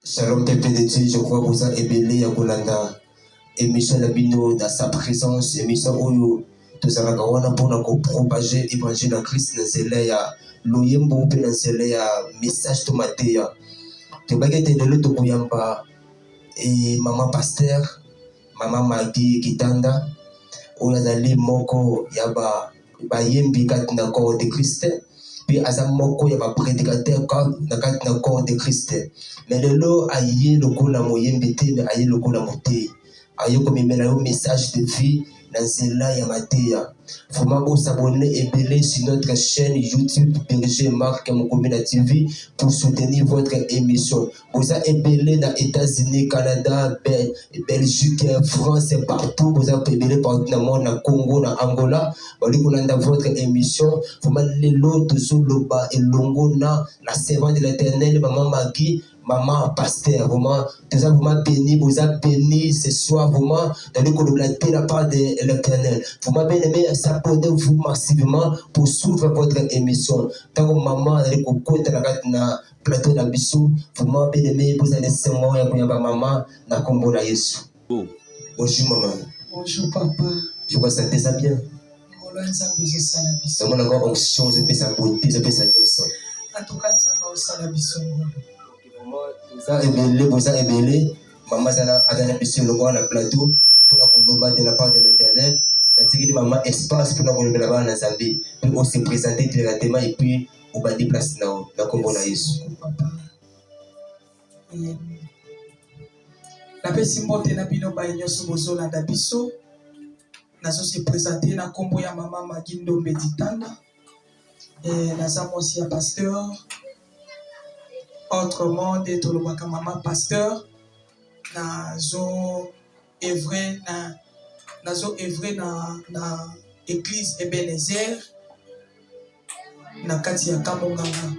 Shalom peuple de Dieu, je crois que vous avez ébélé à Golanda. Émission Labino dans sa présence, émission où nous allons pour propager l'évangile de Christ dans Zéléa, l'oyembo dans Zéléa, message de Matéa. Tu vas gagner de l'autre Kouyamba et maman pasteur, maman Maggie Kitanda, où il y a des moko, il y a yembi katina corps de Christ. Puis azamoko ya ba prédicateur na kati na corps de Christ. Mais le lot aye lokola moyembete mais aye lokola moté. Aye comme mena un message de vie dans cela ya matéa. Faut m'abonner s'abonner et belé sur notre chaîne YouTube Berger Marc Mokomina TV pour soutenir votre émission. Vous avez belé dans les États-Unis, Canada, Belgique, France et partout. Vous avez belé partout dans le monde, dans Congo, dans Angola. Vous avez dans votre émission. Faut m'aller l'autre sur le bas et l'ongona, la servante de l'Éternel, maman Maggie. Maman, pasteur, vraiment, vous béni, vous avez béni ce soir, vraiment, dans le coup de la part de l'Éternel. Vous m'avez aimé, s'abonnez-vous massivement pour suivre votre émission. Tant que maman, dans le coup de la plateau de Bissou, vous m'avez aimé, vous allez se moi, et vous maman, na combo na Yesu. Bonjour maman. Bonjour papa. Je vois ça déjà bien. C'est mon encore onction, je fais sa beauté, je fais sa nyonso. En tout cas, ça va au salabiso. Vous avez ébélé, maman a donné le plateau pour la de la part de l'Éternel. La maman espace pour nous la dans la Zambie, pour se présenter directement et puis on va déplacer dans la combo na Yesu. La personne qui na bino ba nyoso bozola da biso nazo se présenter na combo ya maman Magindo Meditanda et naza aussi un pasteur. Autrement, d'être le maman pasteur, nazo œuvrer na église Ebenezer na kati ya Kamonganga.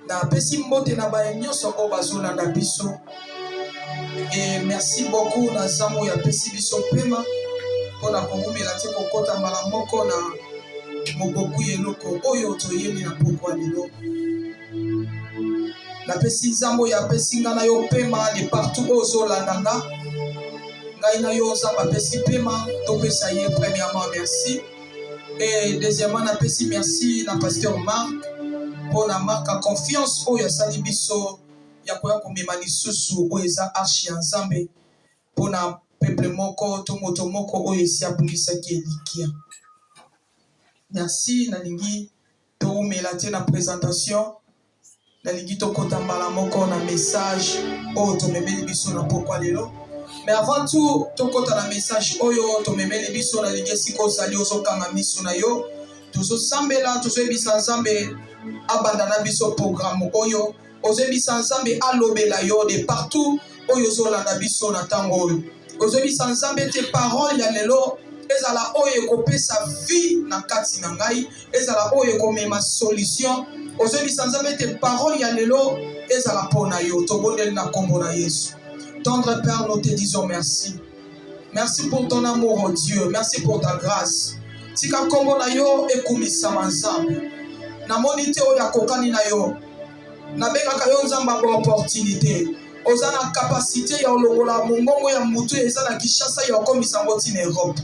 Na pesi mbote na ba nyonso o bazola na biso. Et merci beaucoup na zamo ya pesi biso pema pona kongumela te kokota mbala moko na moboku yeloko oyo toyeli na pokwa lelo. La pesi zambo ya pesi ngana yo pema de partout ozo landanga. Ngai na yo zamba pesi pema to pesa ye premièrement merci et deuxièmement na pesi merci na pasteur Marc pour na marque en confiance oyo sali biso ya koya komema lisusu oyo eza archi ya Nzambe pour na peuple moko to moto moko oyo esi abungisaki elikia. Merci nalingi to umela te na présentation. Nalingi to kota mbala moko na message oyo tomemeli biso na pokwa lelo. Mais avant tout to kota na message oyo tomemeli biso nalingi siko zali ozokanga miso na yo. Tozo sambela tozo ebisa Nzambe abanda na biso programme oyo. Ozo ebisa Nzambe alobela yo de partout oyo zolanda biso na tango oyo. Ozo ebisa Nzambe te parole ya lelo ezala oyo ekopesa vie na kati na ngai, ezala oyo ekomema solution. Ozebisa Nzambe te parole ya lelo ezala pona yo tobondeli na kombo na Yesu. Tendre Père, nous te disons merci. Merci pour ton amour, oh Dieu. Merci pour ta grâce. Tika kombo na yo ekumisama Nzambe. Na monite oyo akokani na yo. Na bengaka yo Nzamba ba opportunité. Oza na capacité ya olongola mongongo ya mutu eza na Kinshasa ya komisa ngoti na Europe.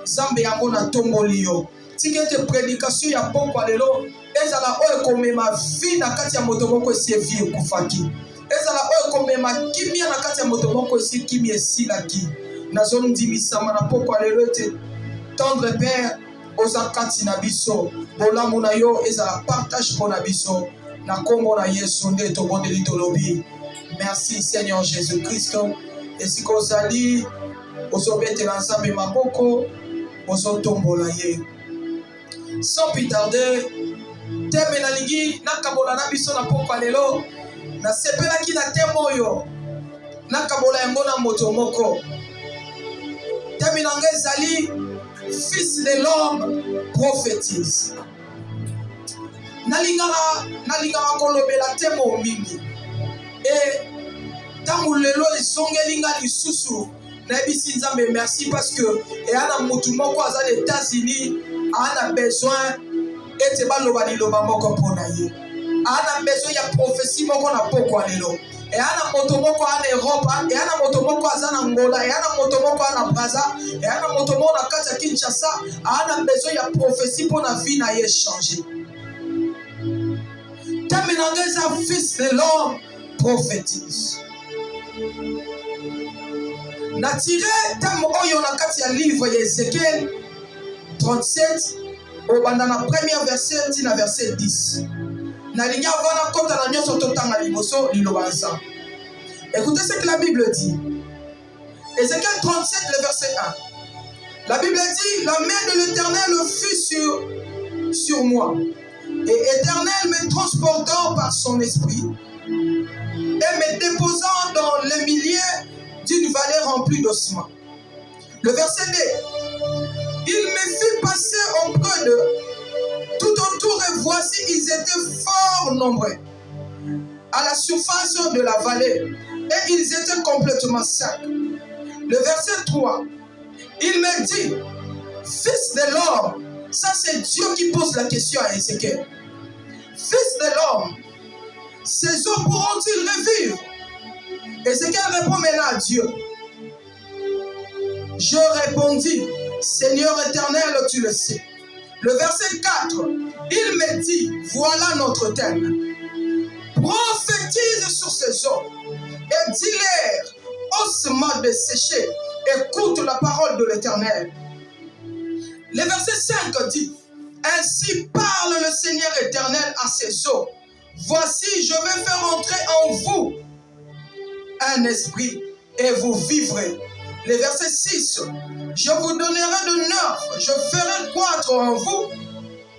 Nzambe yango na tomboli yo. Tika te prédication ya pokwa lelo ezala oyo komema vie na kati ya moto moko esi vie ekufaki. Ezala oyo komema kimia na kati ya moto moko esi kimia esilaki. Nazo ndimisama na pokwa lelo te tendre Père oza kati na biso. Bolamu na yo ezala partage pour na biso. Na kombo na Yesu nde tobondeli tolobi. Merci Seigneur Jésus-Christ. Esiko ozali ozobetela Nzambe maboko ozotombola ye. Sans plus tarder, teme na lingi nakabola na biso na pokwa lelo na sepelaki na teme oyo nakabola yango na moto moko. Teme na ngai ezali fils de l'homme prophétise. Nalingaka kolobela teme mingi et ntango lelo ezongeli nga lisusu nayebisi Nzambe merci parce que eyana motu moko aza na États-Unis a besoin ete baloba liloba moko mpona ye. Ana besoin ya prophétie moko na pokwa lelo. et ana moto moko en Europe, et ana moto moko en Angola, et ana moto moko en Brazza, et ana moto moko na kati ya Kinshasa, ana besoin ya prophétie pour la vie na changer. Terminons un fils de l'homme prophétise. Na tiré thème oyo na kati ya livre ya Ézéchiel 37 au banda na premier verset tina verset 10. Na linya vana kota na nyoso totanga liboso liloba ensemble. Écoutez ce que la Bible dit. Ézéchiel 37 le verset 1. La Bible dit, la main de l'Éternel fut sur moi. Et Éternel me transportant par son esprit et me déposant dans le milieu d'une vallée remplie d'ossements. Le verset 2. Il me fit passer auprès d'eux tout autour et voici ils étaient fort nombreux à la surface de la vallée et ils étaient complètement secs. Le verset 3. Il me dit, fils de l'homme, ça c'est Dieu qui pose la question à Ézéchiel. Fils de l'homme, ces eaux pourront-ils revivre? Ézéchiel répond maintenant à Dieu. Je répondis, Seigneur éternel, tu le sais. Le verset 4, il me dit, voilà notre thème. Prophétise sur ces eaux et dis-leur, ossements desséchés, écoute la parole de l'Éternel. Le verset 5 dit, ainsi parle le Seigneur éternel à ces eaux. Voici, je vais faire entrer en vous un esprit et vous vivrez. Le verset 6, je vous donnerai de neuf, je ferai croître en vous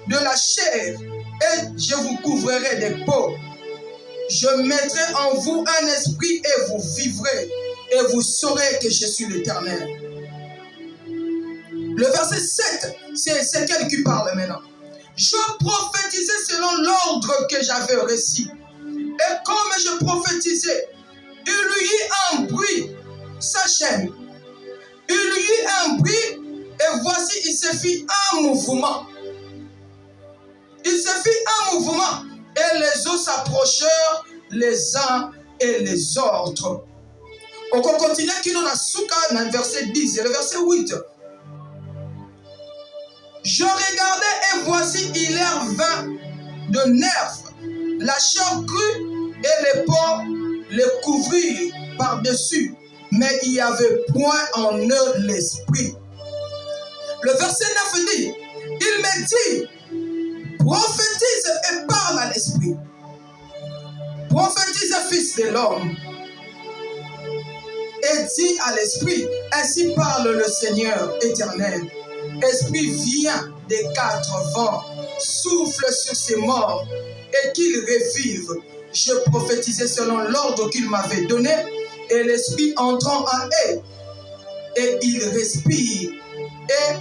de la chair et je vous couvrirai des peaux. Je mettrai en vous un esprit et vous vivrez et vous saurez que je suis l'Éternel. Le verset 7, c'est Ézéchiel qui parle maintenant. Je prophétisais selon l'ordre que j'avais reçu. Et comme je prophétisais, il y eut un bruit, sa chaîne. Il y eut un bruit, et voici, il se fit un mouvement. Il se fit un mouvement, et les eaux s'approchèrent les uns et les autres. On continue qui nous a souka dans le verset 10 et le verset 8. Je regardais et voici il y a 20 de nerfs, la chair crue et les peaux les couvrirent par-dessus, mais il n'y avait point en eux l'esprit. Le verset 9 dit, il me dit, prophétise et parle à l'esprit. Prophétise, fils de l'homme. Et dit à l'esprit, ainsi parle le Seigneur éternel. Esprit vient des quatre vents, souffle sur ces morts et qu'ils revivent. Je prophétisais selon l'ordre qu'il m'avait donné et l'esprit entrant en eux et ils respirent et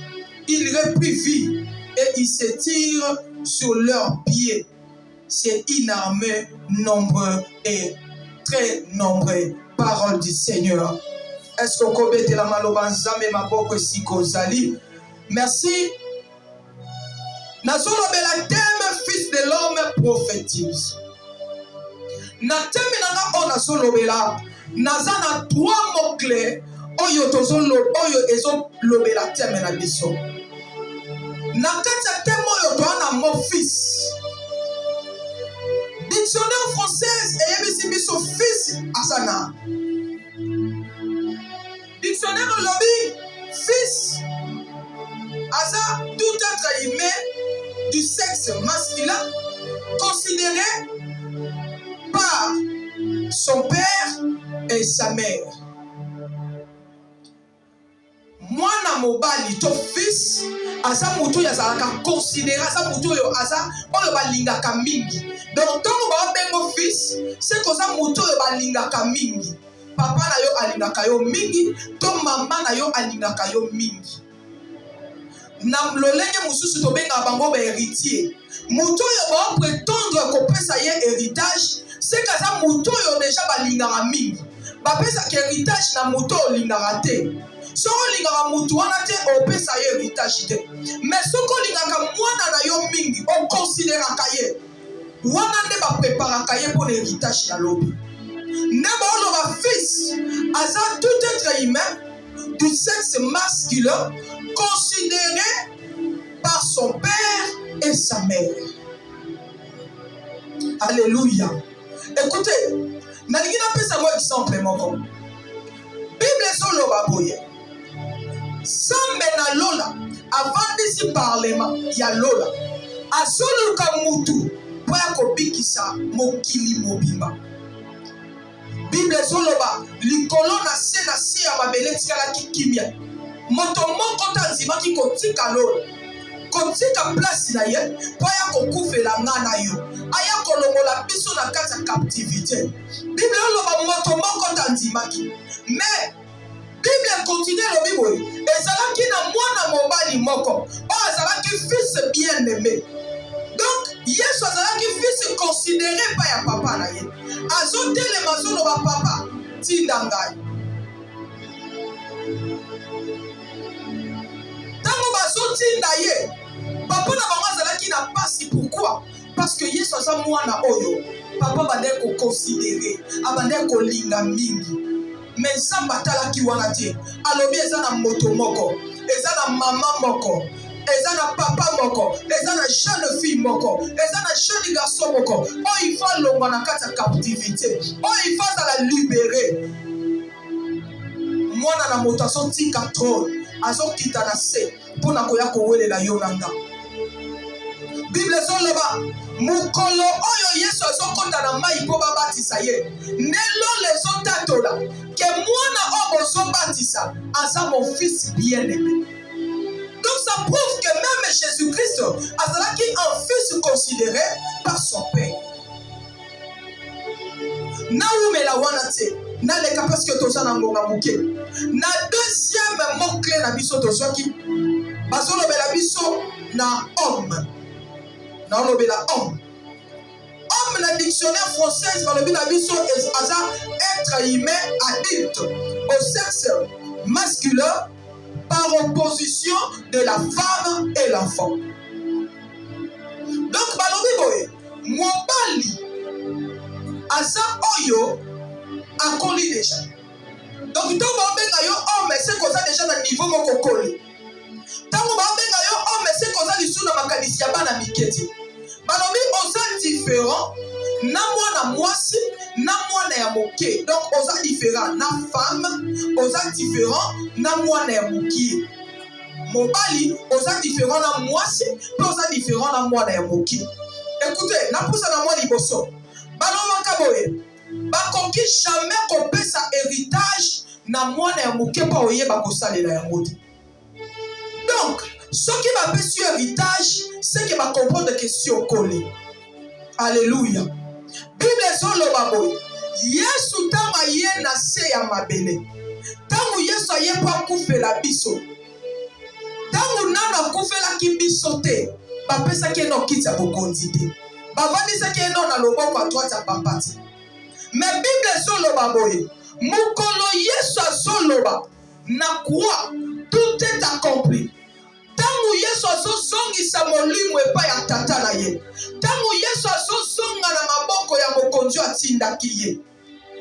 ils reprennent vie et ils s'étirent sur leurs pieds. C'est une armée nombreux et très nombreux. Parole du Seigneur. Est-ce que vous avez la malobanzame maboko sikozali? Merci. Nazolo bela thème fils de l'homme prophétise. Na thème nanga o nazolo bela nazana trois mots clés oyo tozolo oyo ezo lobela thème na biso. Na kati ya thème oyo to ana mo fils. Dictionnaire française et biso fils asana. Dictionnaire lobby fils asa tout être humain du sexe masculin considéré par son père et sa mère. Mwana mobali to fils asa mutu ya zalaka considéré asa mutu yo asa oyo balingaka mingi. Donc tant ba bengo fils c'est que ça mutu yo balingaka mingi. Papa na yo alingaka yo mingi, to mama na yo alingaka yo mingi. Na lolenge mususu to benga bango ba héritier. Mutu yo ba prétendre kopesa ye héritage, c'est que ça mutu yo déjà balingaka mingi. Ba pesa ke héritage na mutu olingaka te. So olingaka mutu wana te opesa ye héritage te. Mais soko olingaka mwana na yo mingi, on considéraka ye. Wana ne ba préparaka ye pour l'héritage ya lobi. Neba fils, asa tout être humain du sexe masculin considéré par son père et sa mère. Alléluia. Écoutez, nalingi na pesa moi exemple moko. Bible ezoloba boye. Sambe na lola avandisi parlement ya lola. Azoluka mutu po ya kobikisa mokili mobimba. Bible ezoloba likolo na se ya mabele tikalaki kimia. Moto moko tanzimaki kotika lola. Kotika place na ye po ya kokufela nga na yo. Aya kolongola biso na kati ya captivité. Bible ezoloba moto moko tanzimaki. Mais Bible continue le Bible. Ezalaki na mwana mobali moko. O azalaki fils bien-aimé. Donc, Yesu azalaki fils considéré par ya papa na ye. Azotelema zoloba papa tinda ngai. Tango bazotinda ye, papa na bango azalaki na pasi. Pourquoi? Parce que Yesu aza mwana oyo. Papa bande ko considérer, abande ko linga mingi. Mais Nzambe atalaki wana te. Alobi eza na moto moko, eza na mama moko, eza na papa moko, eza na jeune fille moko, eza na jeune garçon moko. Oh, il faut longwa na kati ya captivité. Oh, il faut la libérer. Mwana na moto azotika trône, azokita na se mpona koya kowelela yo nanga. Bible ezoloba mukolo oyo Yesu azokota na mai mpo babatisa ye. Nelole ezotatola ke mwana oyo bozobatisa aza mon fils bien-aimé. Donc ça prouve que même Jésus-Christ azalaki un fils considéré par son père. Na umela wana te, na leka parce que toza na ngonga moke. Na deuxième mot clé na biso tozwaki, bazolobela biso na homme. Na olobela homme. Homme na dictionnaire français balobi na biso aza être humain adulte au sexe masculin par opposition de la femme et l'enfant. Donc balobi boye mobali aza oyo akoli déjà. Donc tango babenga yo homme c'est koza déjà na niveau moko koli. Tango babenga yo homme c'est koza lisu na makanisi ya bana miketi. Balobi oza différent na mwana mwasi na mwana ya moke. Donc oza différent na femme, oza différent na mwana ya moke. Mobali oza différent na mwasi, pe oza différent na mwana ya moke. Écoutez, na pousa na mwa liboso. Balomaka boye. Bakoki jamais kopesa héritage na mwana ya moke pa oyeba kosalela yango te. Donc, ce qui va passer sur héritage, c'est que va comprendre que si on colle. Alléluia. Bible ezoloba boye. Yesu tanga ye na se ya mabele. Tangu Yesu aye pa kufela biso. Tangu nana kufela ki biso te. Ba pesa ke no kitsa bokonzi te. Ba vandisa ke no na loboko a droite ya papa te. Mais Bible ezoloba boye. Mukolo Yesu azoloba na croix tout est accompli. Tangu Yesu azozongisa molimo epai ya tata na ye. Tangu Yesu azozonga na maboko ya mokonzi atindaki ye.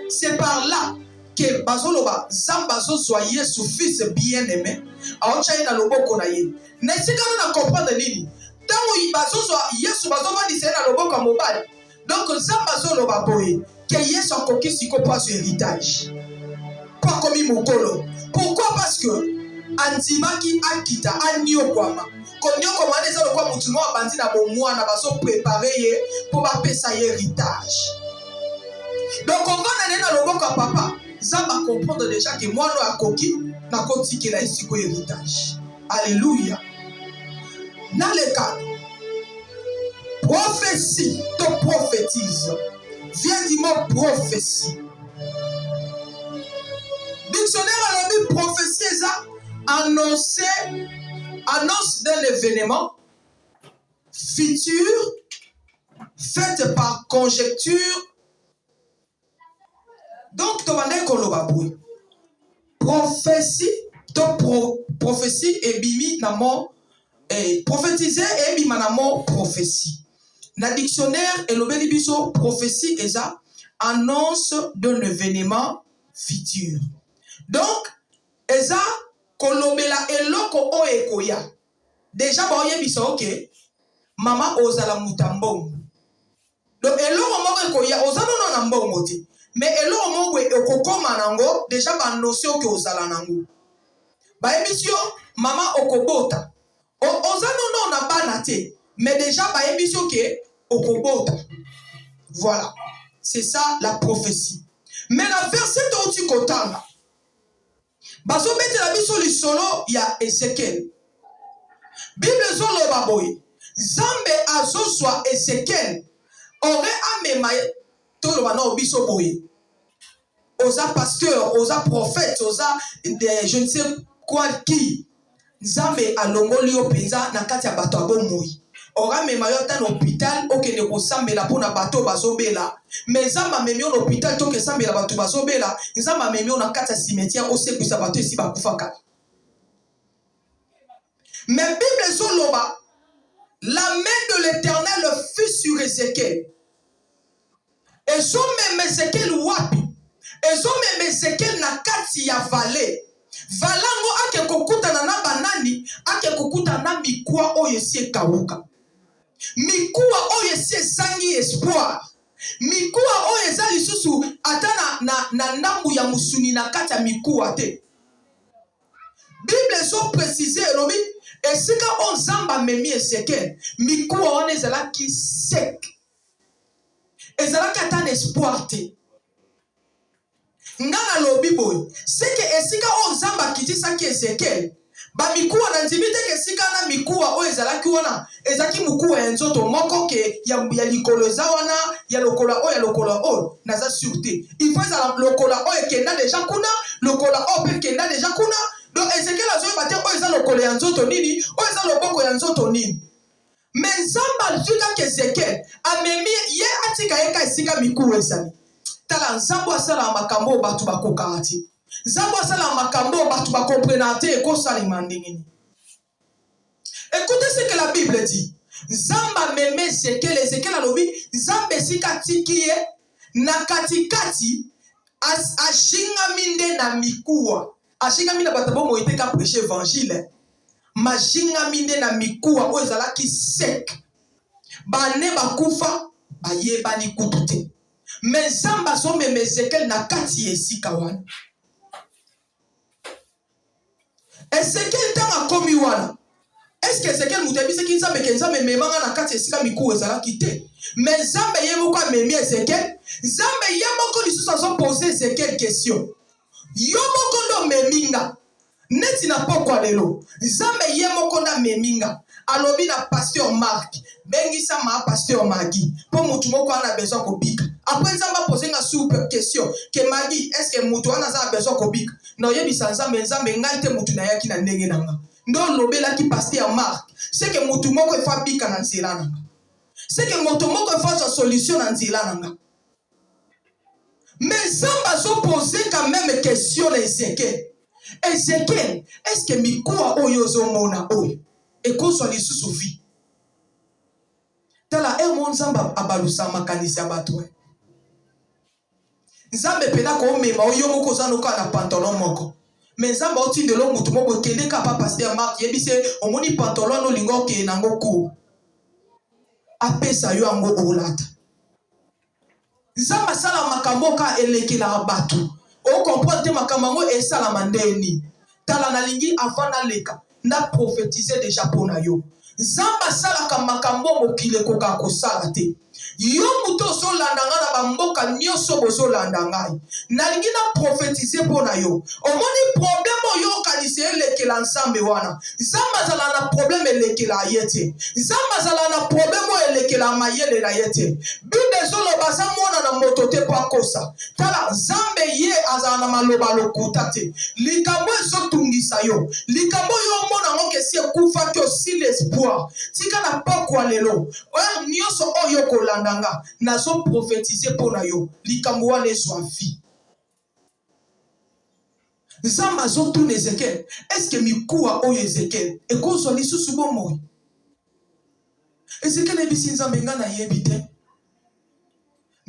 C'est par là que bazoloba Nzambe azozwa Yesu fils bien-aimé aocha ye na loboko na ye. Na esika na comprendre nini? Tangu bazozwa Yesu bazovandisa ye na loboko ya mobali. Donc Nzambe azoloba boye que Yesu akoki siko pa sur héritage. Pas comme mokolo. Pourquoi? Parce que andimaki akita aniokwama. Koniokwama eza lokwa mutu mo abandi na bomwana bazo préparer ye pour bapesa ye héritage. Donc on va na loboko ya papa. Zamba comprendre déjà que moi no akoki na kotikela isiko héritage. Alléluia. Dans le cas prophétie, to prophétise. Vient du mot prophétie. Dictionnaire a dit prophétie ça annonce d'un événement futur fait par conjecture. Donc tu vas dire prophétie, prophétie et bimi namo prophétiser et bimi namo prophétie. Na dictionnaire et l'obéli biso prophétie eza annonce d'un événement futur. Donc, eza kolobela eloko o ekoya. Déjà ba oyebisa ok, mama ozala mutambongo. Donc eloko moko ekoya ozala no na mbongo te. Mais eloko moko ekokoma nango déjà ba notion ke ozala nango. Ba emission mama okobota. Ozala no na bana te. Mais déjà ba emission ke okobota. Voilà. C'est ça la prophétie. Mais la verset dont kotanga. Bazo mette la biso li solo ya Ezekiel. Bible zolo baboy. Zambe azo soit Ezekiel. Aurait amema tolo bana obiso boy. Oza pasteur, oza prophète, oza je ne sais quoi qui. Zambe alongoli yo penza na kati ya bato abomoi. Ora mema yo ta na hôpital okende kosambela pona bato bazobela. Mais zamba memio na hôpital toke sambela bato bazobela, zamba memio na kati ya cimetière osekwisa bato esi bakufaka. Mais Bible zoloba, la main de l'Éternel fut sur Ézéchiel. Et zo même Ézéchiel wapi? Et zo même Ézéchiel na kati ya vallée. Valango ake kokuta na banani, ake kokuta na mikwa oyo esi ekawuka. Mikuwa oyo esi esangi espoir. Mikuwa oyo eza lisusu ata na ndambu ya musuni na kati ya mikuwa te. Bible so préciser elobi esika on zamba memi Ezekiel mikuwa wana ezalaki sec. Ezalaki ata na espoir te. Ngana lobi boy seke esika on zamba kitisaki Ezekiel ba mikuwa na nzimite ke esika na mikuwa oyo ezalaki wana ezaki mukuwa ya nzoto moko ke ya likolo eza wana ya lokola oyo naza sûreté il faut ezala lokola oyo ekenda deja kuna lokola oyo mpe kenda deja kuna. Donc Ezekiel azoyeba te oyo eza lokolo ya nzoto nini oyo eza loboko ya nzoto nini. Mais nzamba azwikaki Ezekiel amemi ye atika yeka esika mikuwa ezali. Tala nzambo asala makambo bato bakokaka te. Nzambo asala makambo bato bakomprena te ekosalema ndenge nini. Écoutez ce que la Bible dit. Nzamba meme Ezekiel alobi nzambe esika tiki ye na katikati ashingami nde na mikuwa. Ashingami na bato bomo iteka prêcher évangile. Majingami nde na mikuwa oyo ezalaki sec. Bane bakufa bayebani kutu te. Mais nzamba so meme Ezekiel na kati esika wana. Ezekiel tanga komi wana. Est-ce que Ezekiel mutebise ki nzambe ke nzambe memanga na kati esika mikuwa ezalaki te? Mais nzambe ye moko amemi Ezekiel. Nzambe ye moko lisusu azo poser Ezekiel question. Yo moko ndo meminga. Neti na pokwa lelo. Nzambe ye moko na meminga. Alobi na pasteur Marc. Bengisa ma pasteur Magui. Po mutu moko ana besoin kobika. Après nzamba poser nga super question. Ke Magui, est-ce que mutu ana za besoin kobika? Na yebisa nzambe ngai te mutu na yaki na ndenge nanga. Ndo lobela ki pasteur Marc. C'est que mutu moko efa bika na nzela nanga. C'est que mutu moko efa sa solution na nzela nanga. Mais nzamba so poser quand même question na Ezekiel. Ezekiel, est-ce que mikuwa oyo zomona oyo ekozwa lisusu vie? Tala mon nzamba abalusa makanisi ya bato. Nzambe pena ko mema oyo moko zanoka na pantalon moko. Mais nzamba otinde lo mutu moko kende ka pa pasteur Marc yebise omoni pantalon no lingo ke nango ku. Apesa yo ango olata. Nzamba sala makambo ka elekela bato. O comprendre te makambo esala mandeni. Tala na lingi avant leka na prophétiser déjà pona yo. Nzamba sala ka makambo mokile koka kosala te. Yo muto so landanga na bamboka nyoso bozo landanga. Na lingi na prophétiser pona yo. Omoni problème yo kanise elekela nsambe wana. Nzamba sala na problème elekela yete. Nzamba sala na problème elekela mayele na yete. Bible solo basa mona na moto te po akosa. Tala nzambe ye azala na maloba lokuta te. Likambo so tungisa yo. Likambo yo mona ngoke si ekufa kyo si l'espoir. Tika na pokwa lelo. Oya nyoso oyo kolandanga. Nazo prophétiser pona yo. Likambo wana ezwa vie. Nzamba zo tune Ezekiel. Est-ce que mikuwa oyo Ezekiel ekozwa lisusu bomo? Ezekiel ebisi nzambe nga na yebi te.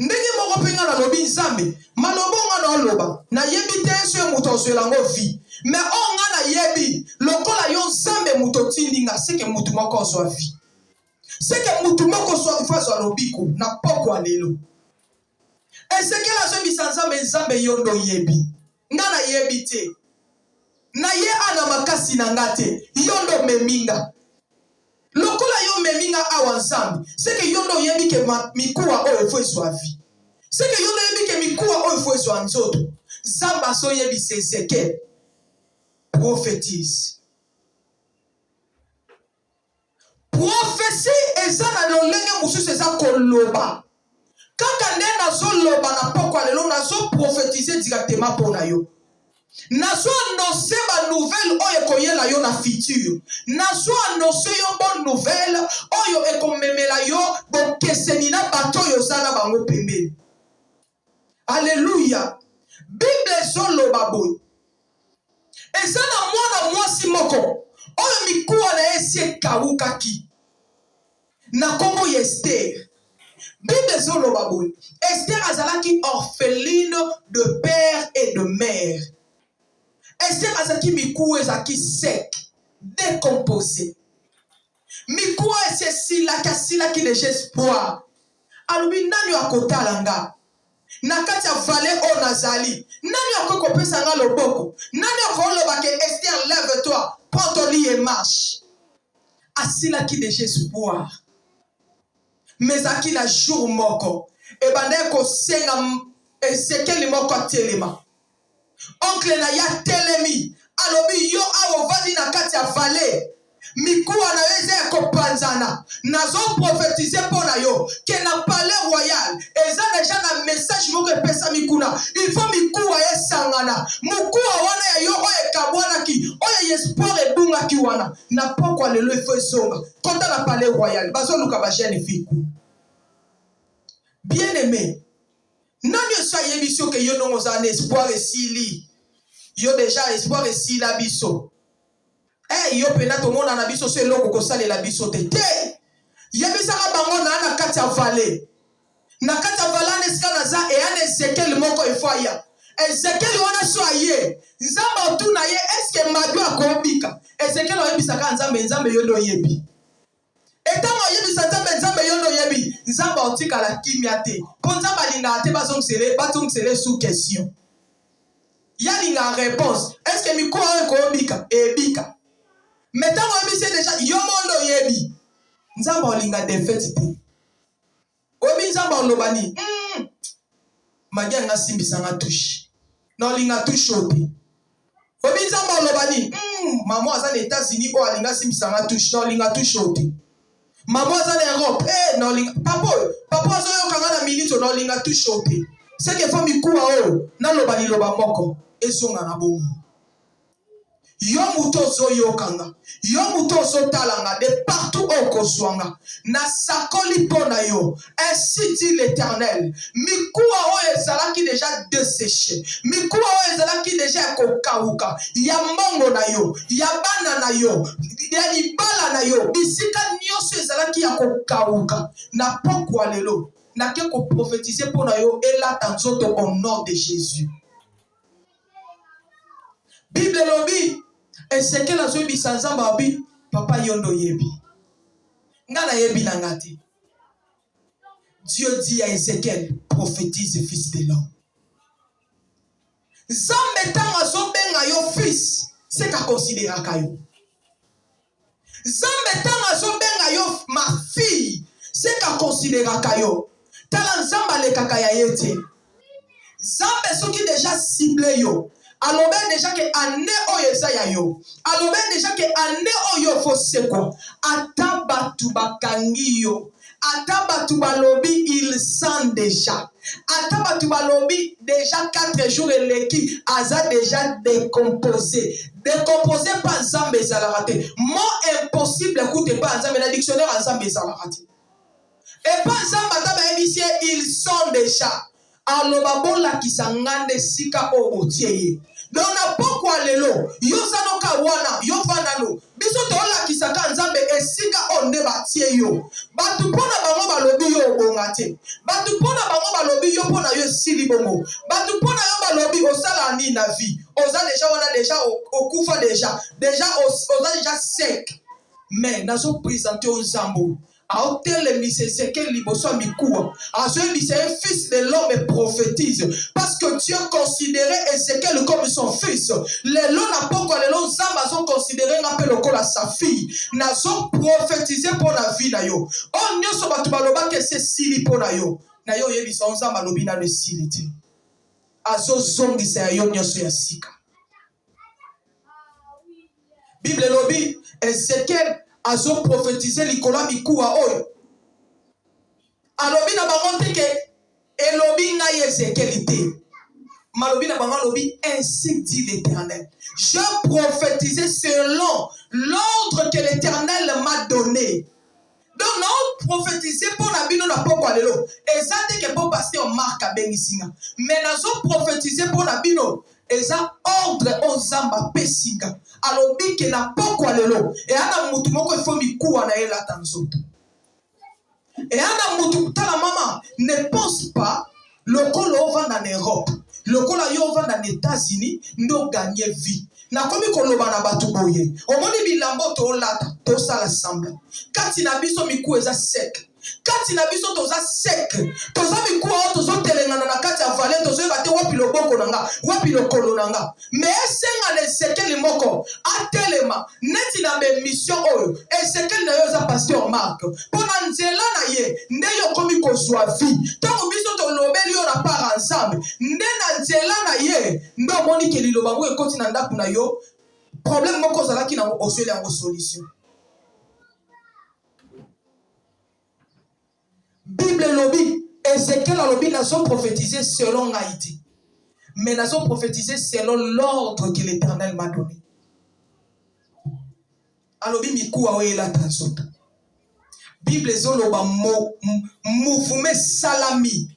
ndenge moko penga na lobi nzambe malobo nga na oloba na yebi te so muto oselango vie mais on nga na yebi lokola yo nzambe muto tindinga seke mutu moko oswa vie seke mutu moko oswa faso alobiko na poko alelo esekela so bisa nzambe yondo yebi nga na yebi te na ye ana makasi na nga te yondo meminga lokola yo meminga awa nzambe seke yondo yebi ke mikuwa oyo efo eswa vie seke yondo yebi ke mikuwa oyo efo eswa nzoto nzambe aso yebi se Ezekiel prophétise prophétie eza na lolenge mosusu eza koloba kaka nde nazoloba na pokwa lelo nazoprofétise directement mpo na yo nazo-annonce banouvelle oyo ekoyela yo na futur nazo-annonce yo bonne nouvelle oyo ekomemela yo bokeseni na bato oyo oza na bango pembeni alleluya bible ezoloba boye eza na mwana mwasi moko oyo mikuwa na esi ekawukaki na kombo ya Esther bible ezoloba boye Esther azalaki orpheline de père et de mère Esther azalaki mikuwa ezalaki sec décomposé mikuwa esi asilaki deja espoir alobi nani akotala nga na kati ya vale oyo nazali nani akoki kopesa nga loboko nani akoloba ke Esther lève toi prends ton lit et marche asilaki deja espoir mais ezalaki na jour moko ebandaki kosenga Ezekiel moko atelema oncle na ya telemi alobi yo awo ovandi na kati ya vale mikuwa na yo eza ya kopanzana nazoprofétise mpo na yo ke na palais royal eza deja na message moko epesami kuna il faut mikuwa esangana mokuwa wana ya yo oyo ekabwanaki oyo espoir ebungaki wana na pokwa lelo ifo ezonga kota na palais royal bazoluka bajene fiku bien aimé nani oso ayebi biso ke yo ndongo ozala na espoir esili yo deja espoir esila biso yo pena tomona na biso so eloko kosalela biso te yebisaka bango na kati ya vale na kati ya vale ana esika naza eyana Ezekiel moko efo aya Ezekiel wana so aye nzambe otuna ye eske madu akobika Ezekiel oyebisaka nzambe yo ndo oyebi etango oyebisa nzambe yo ndo oyebi nzambe otikala kimia te mpo nzambe alingaka te bazongisele sous question yalingaka réponse eske mikuwa oyo ekobika ebika metango oyebisi deja yo mondo oyebi nzambe olinga defete te oyebi nzambe oloba nini magi anga simbisanga tushe na olinga tushe ote oyebi nzambe oloba nini mama aza na États-Unis oyo alinga simbisanga tushe na olinga tushe ote mama aza na Europe na olinga papa azoyokanga na minito na olinga tushe ote seke fo mikuwa oyo naloba liloba moko ezonga na bomo yo muto ozoyokanga yo muto ozotalanga de partout okozwanga na sakoli mpo na yo ainsi dit l'Éternel mikuwa oyo ezalaki deja desséché mikuwa oyo ezalaki deja ya kokauka ya mbongo na yo ya bana na yo ya libala na yo bisika nyonso ezalaki ya kokauka na pokwa lelo nake koprofétise mpo na yo elata nzoto au nom de Jésus Bible lobi Ezekiel azoyebisa nzambe abi papa yondo yebi nga na yebi na nga te Dieu dit à Ezekiel prophétise fils de l'homme nzambe ntango azobenga yo fils seka konsideraka yo nzambe ntango azobenga yo ma fille seka konsideraka yo tala nzambe alekaka ya ye te nzambe soki deja cible yo alobe deja ke ane oyo eza ya yo alobe deja ke ane oyo fosekwa ata batu bakangi yo ata batu balobi il sent déjà ata batu balobi deja 4 jours eleki aza deja décomposé pa nzambe ezalaka te mot impossible ekute pa nzambe na dictionnaire nzambe ezalaka te epa nzambe ata bayebisi ye il sent déjà aloba bolakisa ngande sika oyo botie ye donc na pokwa lelo yo zanoka wana yo vandalo biso tola kisaka nzambe esika onde batie yo batu pona bango balobi yo obonga te batu pona bango balobi yo pona yo esili bongo batu pona yo balobi osala ni na vie oza déjà wana déjà okufa déjà oza déjà sec mais nazo présenter aux zambo a hôtel Ezekiel liboso mikuwa Ezekiel fils de l'homme prophétise parce que Dieu considérait Ezekiel comme son fils les lots n'a pas quoi les lots zamba sont considérés rappel lokola sa fille nazo prophétiser pour la vie na yo on nyoso batu baloba que c'est sili pour na yo yebisa zamba lobi na le siliti azo zongisa yo nyoso ya sika Bible lobi Ezekiel azo prophétiser likola mikuwa oyo alobi na bango te ke elobi ngai Ezekiel te malobi na bango alobi ainsi dit l'Éternel je prophétisais selon l'ordre que l'Éternel m'a donné donc non prophétiser pour la bino na poko lelo eza te ke po pasteur Marc abengisinga mais nazo prophétiser pour la bino eza ordre ozamba pesinga alobi ke na poko lelo e ana mutu moko ifo mikuwa na ela tanzoto et ana mutu tala mama ne pense pas lokolo vanda en Europe lokolo yo vanda en États-Unis ndo gagner vie na komi koloba na batu boye omoni bilambo to lata to sala sembla kati na biso miku eza sec kati na biso toza sec toza mikuwa tozo telengana na kati ya vallée tozo bate wapi loboko nanga wapi lokolo nanga mais esenga na Ezekiel moko atelema neti na be mission oyo Ezekiel na yo za pasteur Marc pona nzela na ye nde yo komi kozwa vie tango biso to lobeli yo na part ensemble nde na nzela na ye ndo moni ke liloba ngo ekoti na ndaku na yo problème moko zalaki na oswele yango solution Bible lobby, Ezekiel a lobby n'a pas prophétisé selon Haïti, mais n'a pas prophétisé selon l'ordre que l'Éternel m'a donné. Alobi miku awe la tanzota. Bible zoloba mouvement salami.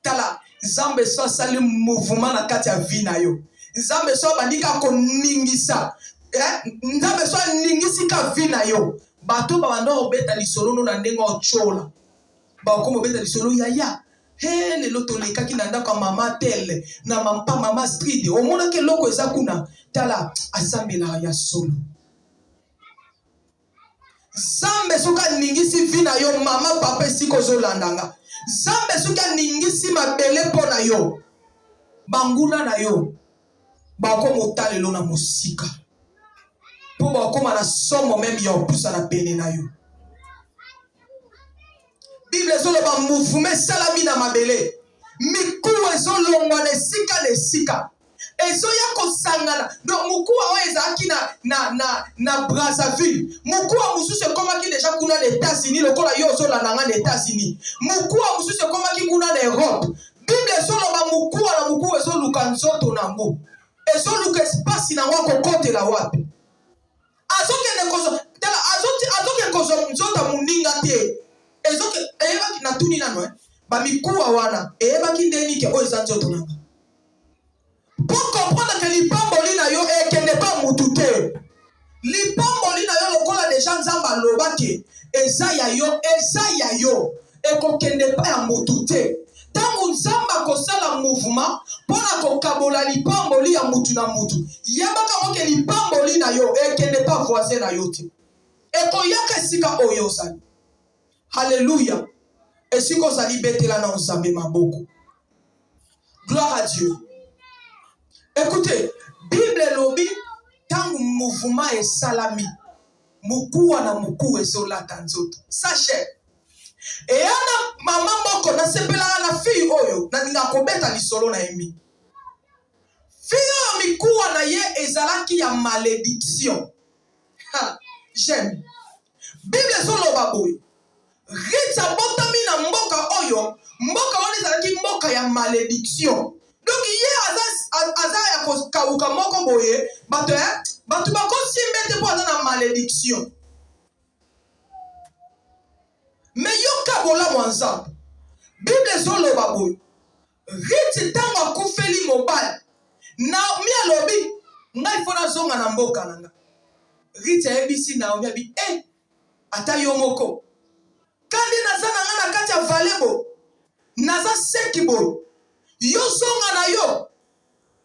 Tala zambe so sali mouvement na kati ya vina yo. Zambe so bandika ko ningisa. Zambe so ningisi ka vina yo. Bato ba bando obeta lisolo no na ndenga ochola. Ba komo beta lisolo yaya he le loto le kaki nanda kwa mama tel na mama street o mona ke loko eza kuna tala asambela ya solo zambe suka ningisi vina yo mama papa siko zolandanga zambe suka ningisi mabele pona yo bangula na yo ba komo talelo na musika po ba komo na somo même yo pusa na pene na yo Bible zoloba mouvement salami na mabele miku ezolongwa na sika ezoya kosangana donc mukuwa oyo ezalaki na Brazzaville mukuwa mosusu ekomaki deja kuna na États-Unis lokola yo ozolanda nga na États-Unis mukuwa mosusu ekomaki kuna na Europe Bible ezoloba mukuwa na mukuwa ezoluka nzoto nango ezoluka espace nango akokotela wapi azokende kozo nzoto muninga te ezoke eyebaki na tuni nano ba mikuwa wana eyebaki ndeni ke oyo zanzoto nanga pour comprendre que lipamboli na yo ekende pa mutu te lipamboli na yo lokola deja nzamba lobaki eza ya yo ekokende pa ya mutu te tango nzamba kosala mouvement pona kokabola lipamboli ya mutu na mutu yebaka moke lipamboli na yo ekende pa voisin na yo te ekoyaka esika oyo osali Alléluia. Et si qu'on s'allie bête là, non, ça m'a beaucoup. Gloire à Dieu. Écoutez, Bible lobby, tant mouvement est salami. Muku wana muku ezola tanzoto. Sachez. Et ana maman moko na sepela na fille oyo, na ninga kobeta lisolo na emi. Fille miku wana ye ezalaki ya malédiction. Ha, j'aime. Bible zoloba boy. Ritsa botami na mboka oyo wana ezalaki mboka ya malédiction donc ye aza ya kauka moko boye bato bakosimba ete mpo aza na malédiction mais yoka bolamu nzambe Bible ezoloba boye Ritsi ntango akufeli mobali na mi alobi ngai fo nazonga na mboka nanga Rite ebisi Naomi abi ata yo moko. Kandi naza na kati ya valebo. Naza sekibo. Yo zonga na yo.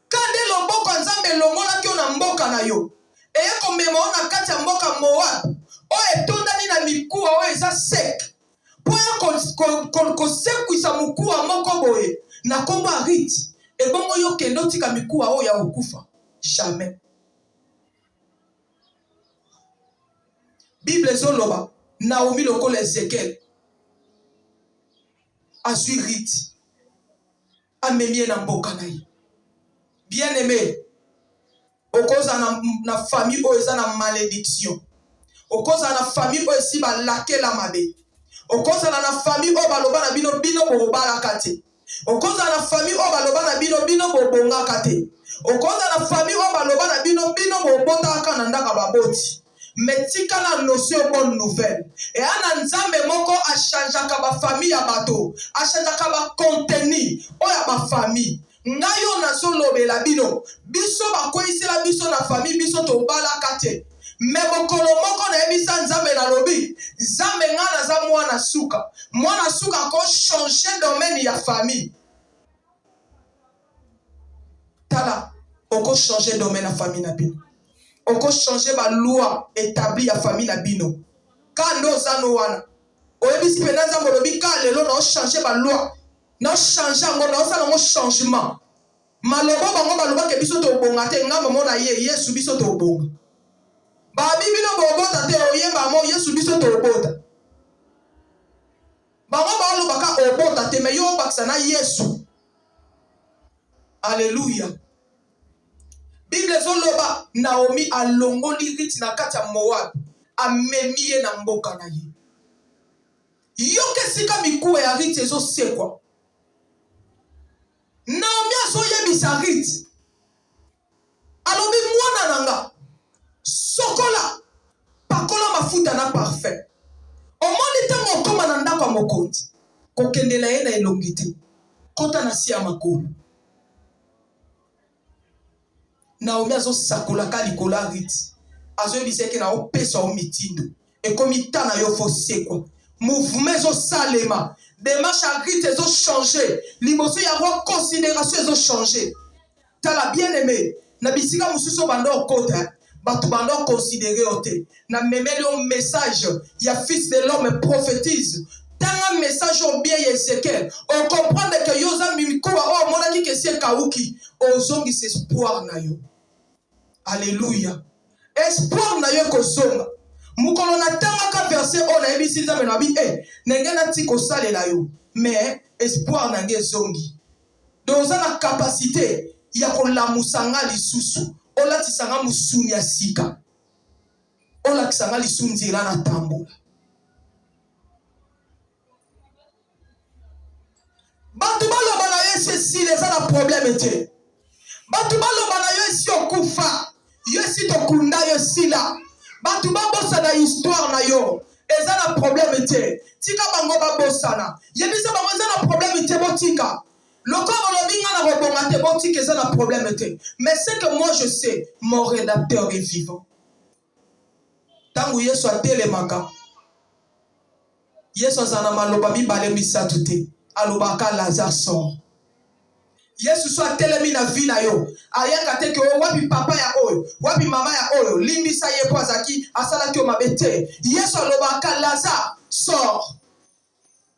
Kandi loboko nzambe longola kyo na mboka na yo. Eye komema na kati ya mboka Moab. O etondani na mikuwa o eza sek. Po ya kosekwisa mukuwa moko boye. Na komba Rite. Ebongo yo kendo tika mikuwa o ya okufa. Jamais. Bible zoloba. Naomi lokola Ezekiel. Azui Rite. Amemie na mboka na ye. Bien aimé. Okoza na famille o eza na malédiction. Okoza na famille o esi ba lake la mabe. Okoza na famille o baloba na bino bobala kate. Okoza na famille o baloba na bino bobonga kate. Okoza na famille o baloba na bino bobota kana ndaka baboti. Metika na notion bonne nouvelle. Et ana nzambe moko a changeaka ba famille ya bato, a changeaka ba contenu o ya ba famille. Ngayo na solobela bino, biso bakoisela biso na famille biso to balaka te. Me bokolo moko na ebisa nzambe na lobi, nzambe ngana za mwana suka. Mwana suka ko changer domaine ya famille. Tala, oko changer domaine ya famille na bino. Oko changer ba loi établie ya famille na bino. Kando zano wana. Oyebisi penanza molobi ka lelo na changer ba loi. Na changer ngo na osala ngo changement. Maloba bango baloba ke biso to bonga te ngamba mona ye Yesu biso to bonga. Ba bibino bobota te oyemba mo Yesu biso to bota. Bango baloba ka obota te me yo bakisa na Yesu. Alléluia. Bible zoloba Naomi alongoli Rite na kati ya Moab. Amemie na mboka na ye. Yoke sika mikuwa ya Rite ezo sekwa. Naomi azoyebisa Rite. Alobi mwana nanga. Sokola. Pakola mafuta na parfait. Omoni tango okoma na ndako ya mokonzi. Kokendela ye na elongi te. Kota na si ya makolo. Naomi azo sakola ka likolo ya Rite. Azoyebisa ke na opesa o mitindo. Ekomi tana yo fo sekwa. Mouvement ezo salema. Démarche à Rite ezo changer. Liboso ya roi considération ezo changer. Tala bien aimé. Na bisika mususu bando kota. Batu bando considérer ote. Na memeli un message. Ya fils de l'homme prophétise. Tanga message au bien Ezekiel. On comprend que yoza mimikoa o mona ki kesi kauki. Ozongi c'est espoir na yo. Alléluia. Espoir na yo kozonga. Mukolo na tanga ka verset on a ebisi nzambe na bi nenge na tiko salela yo. Mais espoir na nge zongi. Donc ça la capacité ya kolamusanga lisusu. Ola tisanga musuni ya sika. Ola kisanga lisunzira na tambola. Batu baloba na yo esi les a problème te. Batu baloba na yo esi okufa. Yo esi tokunda yo sila. Batu babosa na histoire na yo. Eza na problème te. Tika bango babosana. Yebisa bango eza na problème te botika. Loko bolobinga na robonga te botika eza na problème te. Mais c'est que moi je sais, mon rédacteur est vivant. Tangu Yesu atelemaka. Yesu azana maloba mibale misatu te. Alobaka Lazare sort. Yesu soit telemi na vie na yo. Ayaka te ke wapi papa ya oyo, wapi mama ya oyo, limbisa ye po azaki asala ki o mabete. Yesu alobaka Lazare sort.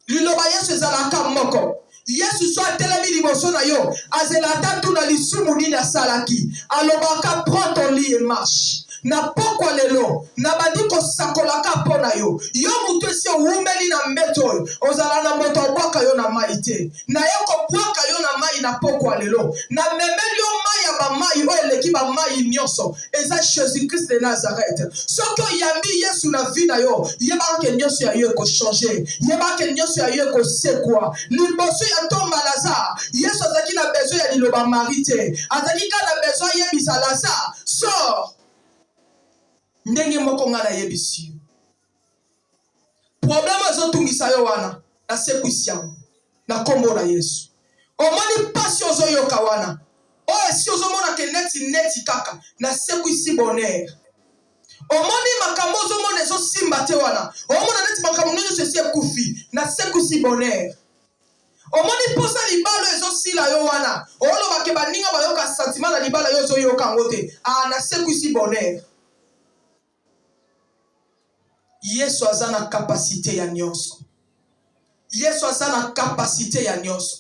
Liloba Yesu ezalaka moko. Yesu soit telemi liboso na yo. Azelata tu na lisumu nini asalaki. Alobaka prends ton lit et marche. Na pokwa lelo na bandiko sakolaka pona yo yo mutu esi owumeli na mbeto ozala na moto obwaka yo na mai te na yo kobwaka yo na mai na pokwa lelo na memeli yo mai ya bamai oyo eleki bamai nyonso eza Jésus Christ de Nazareth soki oyambi Yesu na vi na yo yebaka ke nyonso ya yo ekochange yebaka ke nyonso ya yo ekosekwa liboso ya tomba Lazare Yesu azalaki na besoin ya liloba mari te azalaki ka na besoin yebisa Lazare sort. Ndenge moko nga na yebisi. Problème azotungisa yo wana na sekwisi yango na kombo na Yesu. Omoni pasi ozoyoka wana. O esi ozomona ke neti kaka na sekwisi bonheur. omoni makambo ozomona ezosimba te wana omona neti makambo nyonso esi ekufi na sekusi bonheur omoni posa libala ezosila yo wana olobake baninga bayoka sentiment na libala yo ozoyoka yango te na sekusi bonheur Yesu aza na kapasite ya nyonso Yesu aza na kapasite ya nyonso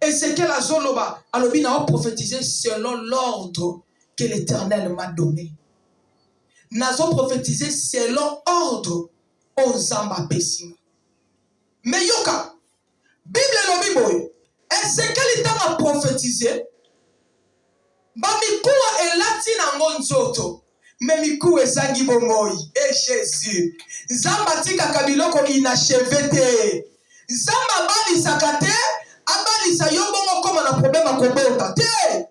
Ézéchiel azoloba alobi na prophétiser selon l'ordre que l'Éternel m'a donné. Nazo prophétiser selon ordre o Nzamba pesima. Mais yoka Bible lobi boy Ézéchiel itanga prophétiser ba mikuwa elati na ngonzoto mais mikuwa ezangi bomoi Jésus Nzamba tika kabiloko inachevé te Nzamba bali sakate abalisa yo bongo koma na problème akobota te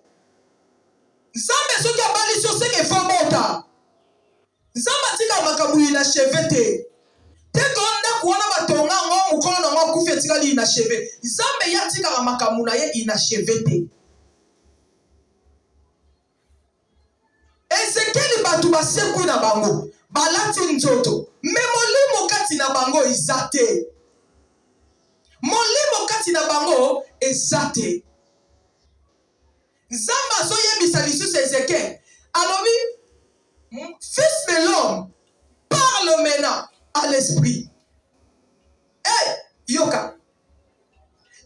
Nzambe soki abalisi yo seke fo bota Nzamba tika makambo inachevé te tonda kuona batonga ngo mukolo na ngo kufi tika li inachevé Nzambe ya tika makambo na ye inachevé te Ezekiel batu baseku na bango balati nzoto me molimo kati na bango izate molimo kati na bango ezate Nzamba azoyebisa lisusu Ezekiel alobi fils de l'homme parle maintenant à l'esprit yoka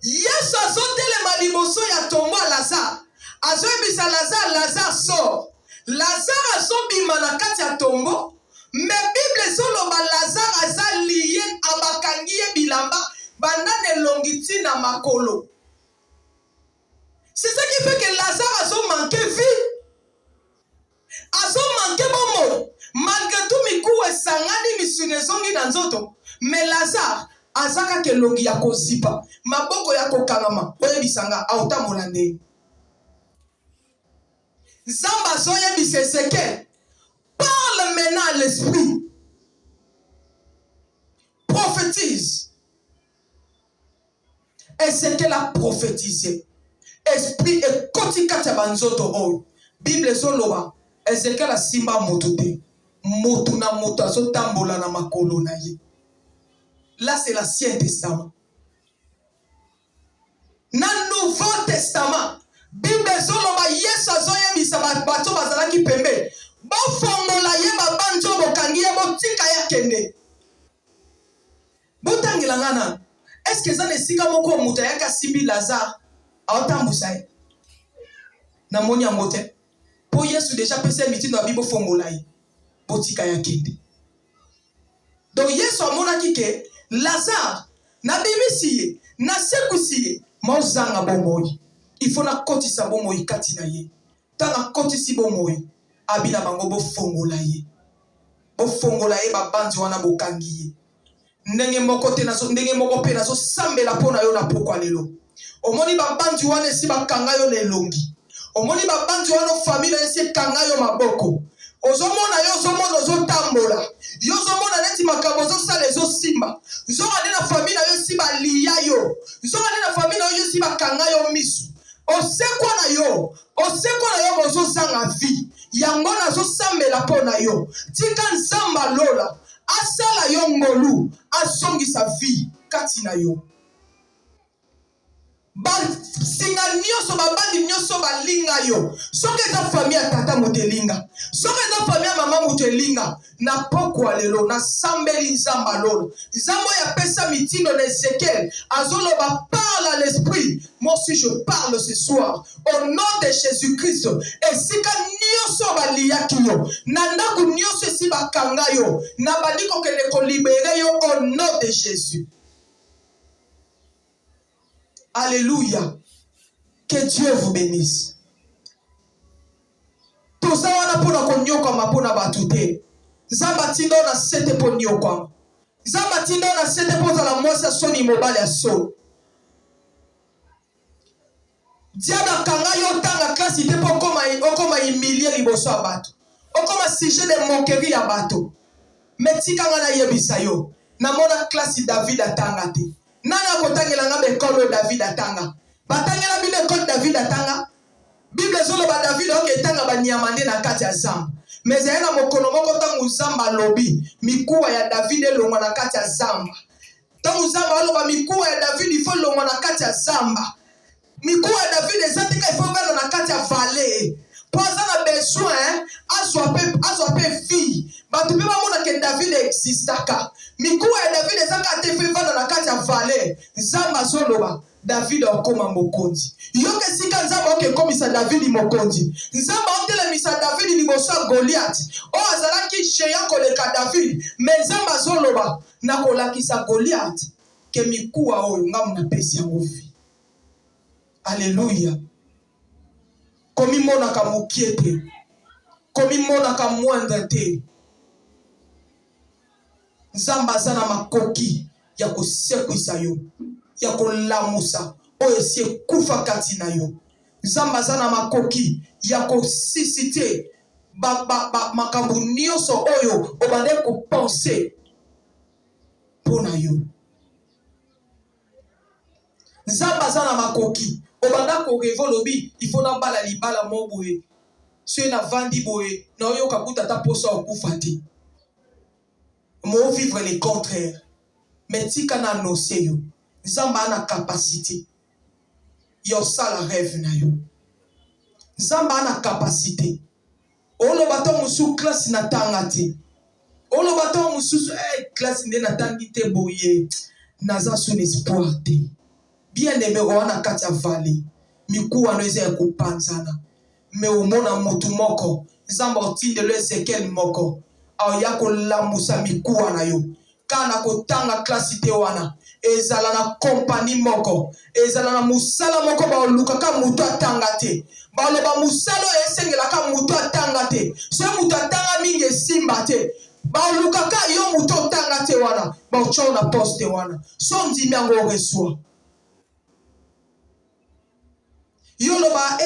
Yesu azotelema liboso ya tombo ya Lazare azoyebisa Lazare sort Lazare azobima na kati ya tombo mais Bible ezoloba Lazare aza lié abakangi ye bilamba bandane longiti na makolo. C'est ça qui fait que Lazare a son manqué vie. A son manqué bon malgré tout mikou esangani misunezongi na nzoto. Mais Lazare azaka ke longi ya kozipa maboko ya kokangama oyebisanga autambola nde. Nzamba zoyebisa Ezekiel parle maintenant à l'esprit. Prophétise. Ezekiel a prophétisé. Esprit et kotikati ya banzoto oyo. Bible zoloba Ezekiel a simba moto te. Moto na moto azotambola na makolo na ye. Là c'est l'Ancien Testament. Na Nouveau Testament, Bible zoloba Yesu azoyebisa bato bazalaki pembe. Bofongola ye babanjo bokangi ye botika ya kende. Botangela ngana. Est-ce que ça ne sika moko muta yaka simbi Lazare aotambusa ye? Na moni amote. Po Yesu déjà pese mitindo ya bibo fongola ye. Botika ya kende. Donc Yesu amonaki ke Lazare na bimisi ye, na sekusi ye, mozanga bomoi. Il faut na kotisa bomoi kati na ye. Tanga kotisi bomoi, abina bango bo fongola ye. Bo fongola ye babanzi wana bokangi ye. Ndenge moko te nazo ndenge moko pe nazo sambela pona yo na pokwa lelo. Omoni babanzi wana esi bakanga yo lelongi. Omoni babanzi wana famille esi kanga yo maboko. Ozomona yo zomona ozotambola. Yo zomona neti makambo zosala ezosimba. Zomona na famille yo si balia yo. Zomona na famille yo si bakanga yo misu. Osekwa na yo bozozanga vie. Yango nazosambela pona yo. Tika Nzamba lola. Asala yo ngolu. Asongisa vie kati na yo. Singa nyoso babandi nyoso balinga yo. Soke za famille ya tata motelinga. Soke za famille ya mama motelinga. Na pokwa lelo na sambeli Nzamba lolo. Nzambo ya pesa mitino de Ezekiel. Azoloba parle à l'esprit. Moi aussi je parle ce soir au nom de Jésus-Christ. Et sika nyoso baliyaki yo. Nanda ku nyoso si bakanga yo. Na baliko kele ko libérer yo au nom de Jésus. Alléluia. Que Dieu vous bénisse. Tout ça, on a pour la konyoka mapona batute. Zambatindo na sete po nyoka. Zambatindo na sete po za la mosa soni mobile ya so. Diada kanga yo tanga kasi te po koma imilie liboso ya bato. Okoma sujet de moquerie ya bato. Metika nga na yebisa yo. Na mona klasi David atanga te. Nana kotangela nga bekolo David atanga. Batangela bine kolo David atanga. Bible ezoloba David oketanga banyamande na kati ya zamba. Mais yana mokono moko tangu zamba lobi mikuwa ya David elongwa na kati ya zamba. Tangu zamba aloba mikuwa ya David ifo longwa na kati ya zamba. Mikuwa ya David ezatika ifo vana na kati ya vallée. Pour ça na besoin azwa pe fille. Batu pe bamona ke David existaka. Mikuwa ya David ezaka te fe vana na kati ya vallée. Zamba zoloba David okoma mokonzi. Yoke sika nzamba okekomisa David mokonzi. Nzamba otelemisa David liboso ya Goliath. O azalaki géant koleka David. Mais nzamba zoloba na kolakisa Goliath ke mikuwa oyo ngamu na pesi yango vi. Alléluia. Komi mona ka mokie te. Komi mona ka moindre te. Nzamba aza na makoki ya kosekwisa yo, ya kolamusa oyo esi ekufa kati na yo. Nzamba aza na makoki ya kosisite makambo nyonso oyo obande kopense mpo na yo. Nzamba aza na makoki obanda korevo lobi ifo na bala libala mo boye soki na vandi boye na oyoka kuta ata poso okufa te. Mo vivre le contraire. Mais tika na annonce yo. Nzamba ana capacité. Yo sala rêve na yo. Nzamba ana capacité. Olo bato musu classe na tanga te. Olo bato musu classe nde na tangi te boye. Naza son espoir te. Bien aimé wana kati ya vallée. Mikuwa no eza ya kopanzana. Me omona motu moko. Nzamba otindelo Ezekiel moko. Aoya kolamusa mikuwa na yo. Kana kotanga klasi te wana. Ezala na kompani moko. Ezala na musala moko ba olukaka mutu atanga te. Ba loba musalo esengela ka mutu atanga te. So mutu atanga mingi simba te. Ba olukaka yo mutu atanga te wana. Ba ocho na poste wana. So ndimi yango reswa. Yo loba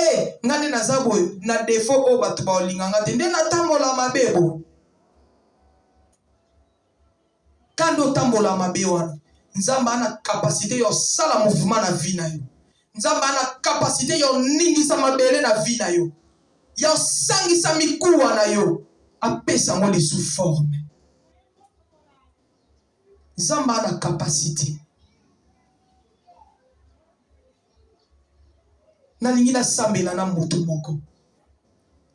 ngani na zabo na defo o batu ba olinganga te. Nde na tambola mabebo. Kando tambola mabe wana. Nzamba ana capacité yo sala mouvement na vie na yo. Nzamba ana capacité yo ningisa mabele na vie na yo. Yo sangisa mikuwa na yo. Apesa ngo les sous forme. Nzamba ana capacité. Nalingi na sambela na moto moko.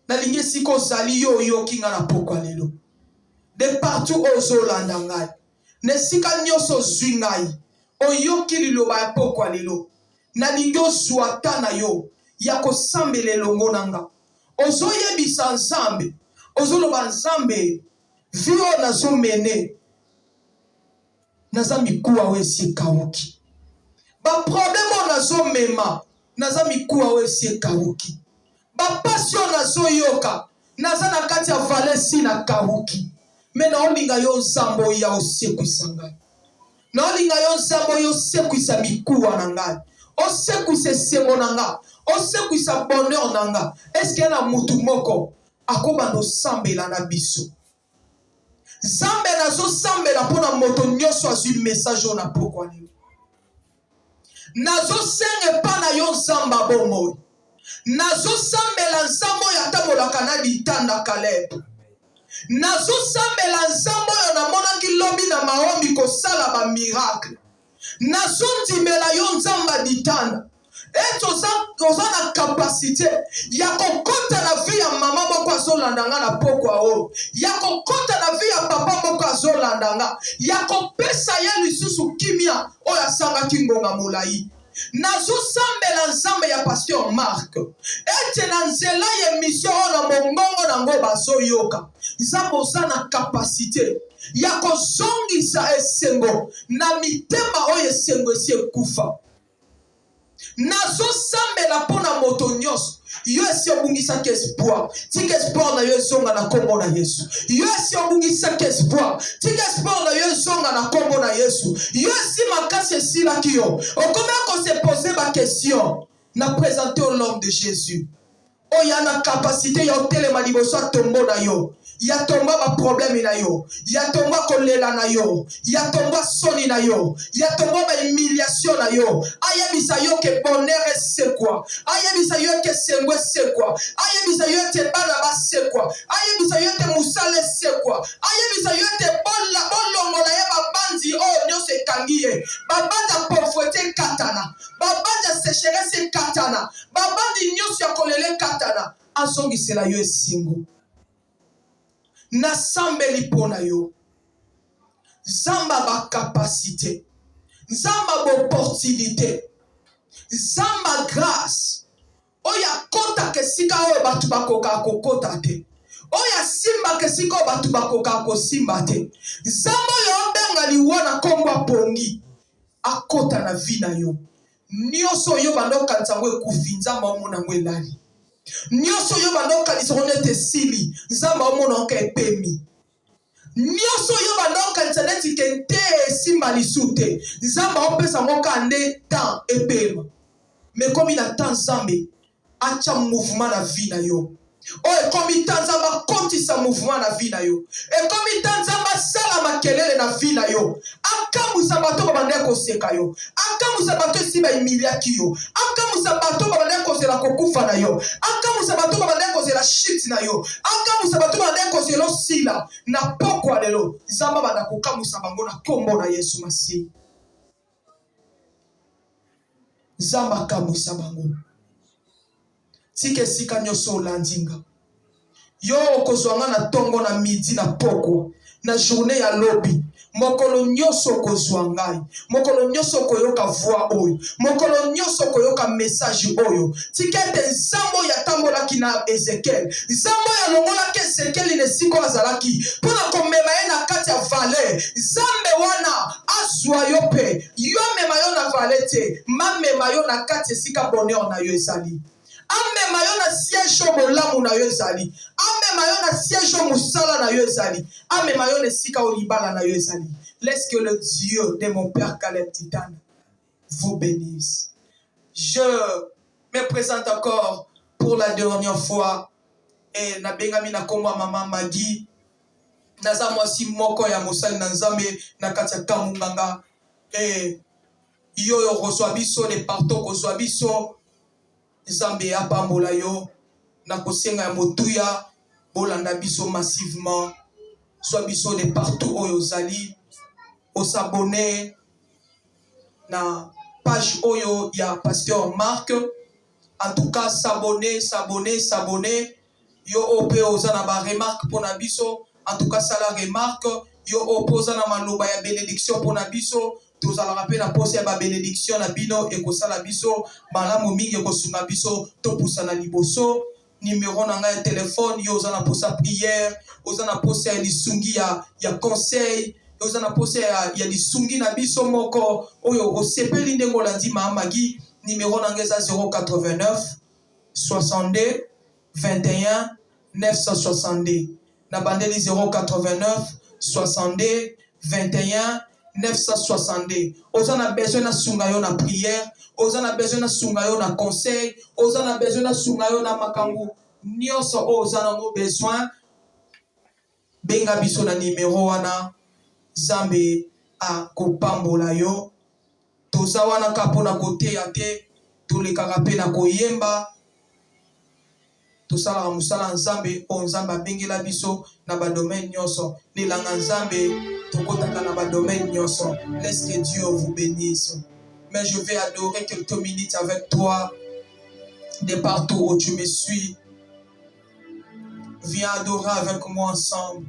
Nalingi siko zali yo kinga na pokwa lelo. De partout ozolanda ngai. Nesika nyoso zwi ngai. Oyoki liloba ya pokwa lelo. Nalingi ozwata na yo. Ya kosambela elongo nanga. Ozoyebisa Nzambe. Ozoloba Nzambe. Vio nazo mene. Naza mikuwa wesi ekawuki. Ba problemo nazo mema. Naza mikuwa wesi ekawuki. Ba passion nazo yoka. Naza na kati ya valesi na kawuki. Mena olinga yo Nzambo ya osekwisa ngai. Na olinga yo Nzambo yo osekwisa mikuwa na ngai. Osekwisa esengo na ngai. Osekwisa bonheur na ngai. Eske na mutu moko akobanda sambela na biso. Nzambe nazo sambela mpona moto nyonso azwi message na pokwa lelo. Nazo senge pa na yo Nzamba bomoi. Nazo sambela Nzambo ya tambolaka na litanda Caleb. Nazo sambela Nzambo yo namonaki lobi na maombi kosala ba miracle. Nazo ndimela yo Nzamba ditanda. Oza na capacité ya kokota na vie ya mama moko azolanda nga na pokwa oyo. Ya kokota na vie ya papa moko azolanda nga. Ya kopesa ye lisusu kimia oyo asangaki ngonga molai. Nazo sambela Nzambe ya Pasteur Marc. Ete na nzela ye mission na mongongo nango bazoyoka. Nzambe oza na capacité ya kozongisa esengo na mitema oyo esengo esi ekufa. Nazo sambela pona moto nyonso. Yo esi obungisaki espoir. Tika espoir na yo ezonga na kombo na Yesu. Yo esi obungisaki espoir. Tika espoir na yo ezonga na kombo na Yesu. Yo esi makasi esilaki yo. Okome ko se poser ba question. Na présenter au l'homme de Jésus. Oya na capacité yo telema liboso tombo na yo. ya tomba ba problème na yo, ya tomba kolela na yo, ya tomba soni na yo, ya tomba ba humiliation na yo. Ayebisa yo ke bonheur c'est quoi? Ayebisa yo ke sengwe c'est quoi? Ayebisa yo te bana ba c'est quoi? Ayebisa yo te musale c'est quoi? Ayebisa yo te bolongo na ye babandi o nyonso ekangi ye. Babanda pauvreté katana, babanda sécheresse katana, babandi nyonso ya kolele katana. Azongisela yo esingo. Nasambeli pona yo. Zamba ba capacité. Zamba ba opportunité. Zamba grâce. Oya kota kesika o batu bakoka kokota te. Oya simba kesika o batu bakoka ko simba te. Zamba yo benga liwana komba pongi. Akota na vina yo. Nyoso yo bandoka nzamwe kufinza maomona mwelali. Nyoso yo bandoka lisonde te sili. Zamba omona oka epemi. Nyoso yo bandoka nzaneti kente simba lisute. Zamba opesa moka ande temps epema. Mais comme il a tant zambé, acha mouvement na vie na yo. Oh, comme il tant zamba konti sa mouvement na vie na yo. Et comme il tant zamba sala makelele na vie na yo. Akamu sabato babande ko seka yo. Akamu sabato siba humiliaki yo. Akamu sabato babande ko zela kokufa na yo. Akamu sabato babande ko zela shit na yo. Akamu sabato babande ko zela sila na pokwa lelo. Zamba banda ko kamu sabango na kombo na Yesu Masi. Zamba kamu sabango. Tike sika nyoso landinga. Yo okozwanga na tongo na midi na pokwa. Na journée ya lobi. Mokolo nyoso kozwangai. Mokolo nyoso koyoka voix oyo. Mokolo nyoso koyoka message oyo. Tikete zambo ya tambola kina Ezekiel. Zambo ya longola ke Ezekiel ne siko azalaki. Pona komema ye na kati ya vallée. Zambe wana azwa yo pe. Yo mema yo na vallée te. Ma mema yo na kati sika bonheur na yo ezali. Ame mayo na siège molamu na yo ezali. Ame mayo na siège musala na yo ezali. Ame mayo na sika olibala na yo ezali. Laisse que le Dieu de mon père Caleb Titane vous bénisse. Je me présente encore pour la dernière fois. Et na bengami na komba maman Magui. Naza mwasi moko ya musali na nzambe na kati ya kamunganga. Et yo reçoit biso de partout reçoit biso. Nzambe apambola yo na kosenga ya motuya bolanda biso massivement soit biso de partout oyo zali o s'abonner na page oyo ya pasteur Marc. En tout cas s'abonner yo ope ozana ba remarque pona biso. En tout cas ça la remarque yo opoza na maloba ya bénédiction pona biso. Tozala pe na pose ya ba bénédiction na bino e kosala biso malamu mingi e kosunga biso to pusana liboso. Numéro na nga ya téléphone yo ozana posa prière, ozana posa ya lisungi ya conseil, ozana posa ya lisungi na biso moko oyo osepeli ndenge olandi Magui. Numéro na nga eza 089 62 21 962 na bandeli 089 62 21 962. Ozana besoin na sunga yo na prière, ozana besoin na sunga yo na conseil, ozana besoin na sunga yo na makambu nyonso ozana mo besoin benga biso na numéro wana. Zambe a kopambola yo. Toza wana kapona kote ya te, tolekaka pe na koyemba. Tosala musala nzambe o nzamba bengela biso na ba domaine nyonso. Lelanga nzambe tokotaka na ba domaine nyonso. Laisse que Dieu vous bénisse. Mais je vais adorer quelques minutes avec toi de partout où tu me suis. Viens adorer avec moi ensemble.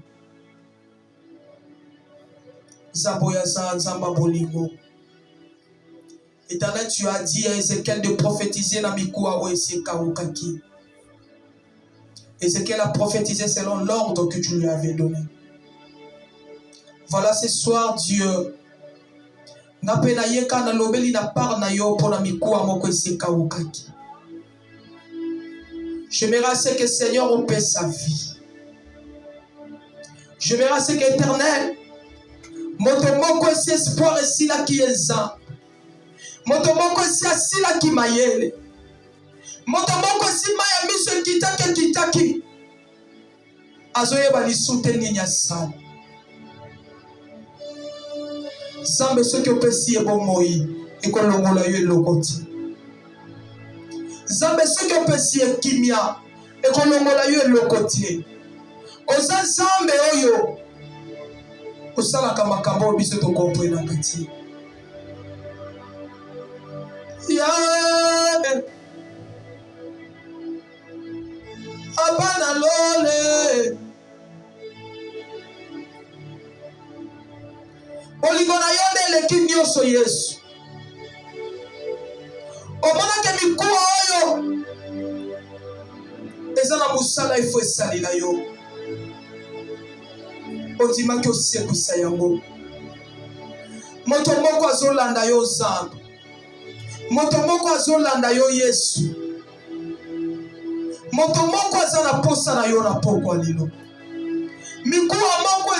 Zaboyaza nzamba bolingo. Éternel, tu as dit à Ézéchiel de prophétiser na mikuwa oeseka okaki. Ézéchiel a prophétisé selon l'ordre que tu lui avais donné. Voilà ce soir, Dieu. J'aimerais que Seigneur on paie sa vie. J'aimerais que Éternel, motomoko esi espoir esi la qui est ça. Motomoko esi asi la qui mayele. Motomoko esi maya miso kitaki. azoyeba lisute nini asala. Nzambe soki opesi ye bomoi ekolongola yo eloko te. Nzambe soki opesi ye kimia ekolongola yo eloko te. Oza Nzambe oyo osalaka makambo oyo biso tokomprenaka te. Yawe abana lole olingo na yo nde eleki nyonso Yesu. Omonake mikuwa oyo eza na mosala ifo esalela yo. Ondimaki osekusa yango. Moto moko azolanda yo Nzambe. Moto moko azolanda yo Yesu. Moto moko aza na posa na yo na pokwa lelo. Mikuwa moko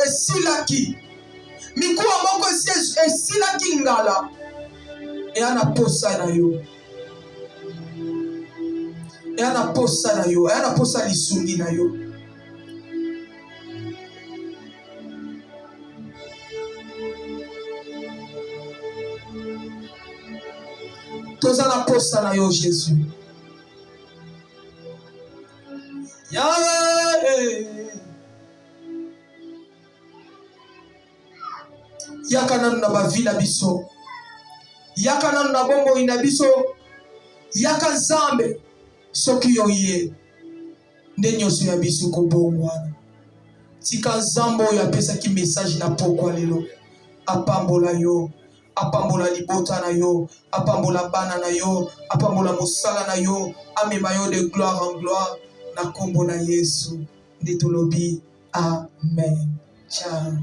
esilaki. Mikuwa moko esilaki ngala. Eya na posa na yo. Eya na posa na yo. Eya na posa lisungi na yo. Toza na posa na yo Jésus. Yawe yaka nanu na bavila biso. Yaka nanu na bomoi na biso. Yaka Nzambe soki yo ye nde nyonso ya biso kobongwana. Tika Nzambe oyo apesaki message na pokwa lelo apambola yo, apambola libota na yo, apambola bana na yo, apambola mosala na yo, amema yo de gloire en gloire na kombo na Yesu nde tolobi amen. Ciao.